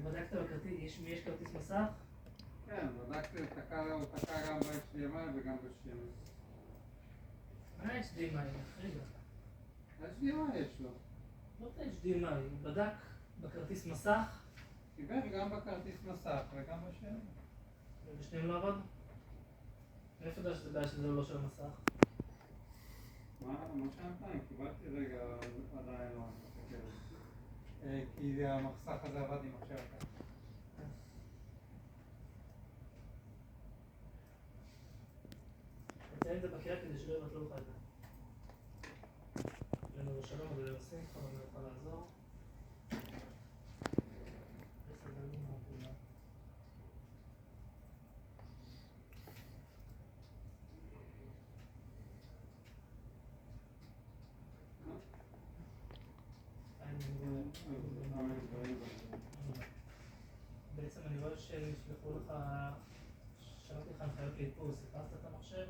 בדקת בכרטיס, יש כרטיס מסך? כן, בדקתי, הוא תקע גם ב-HDMI וגם ב-HDMI. מה HDMI? רגע. HDMI יש לו. לא את ה-HDMI, הוא בדק בכרטיס מסך? קיבל גם בכרטיס מסך וגם בשני. ובשניהם לא עבד? מאיפה אתה יודע שזה לא של המסך? מה שענתיים? קיבלתי רגע, עדיין לא. כי המסך הזה עבד עם מחשב אחר. תציין את זה בקריאה כדי שלא יבטלו לך את זה. לנו שלום, זה לנושאים, כבר אני יכול לעזור. בעצם אני רואה שנשלחו לך, שלחתי לך הנחיות לאיפוס, חיפשת את המחשב?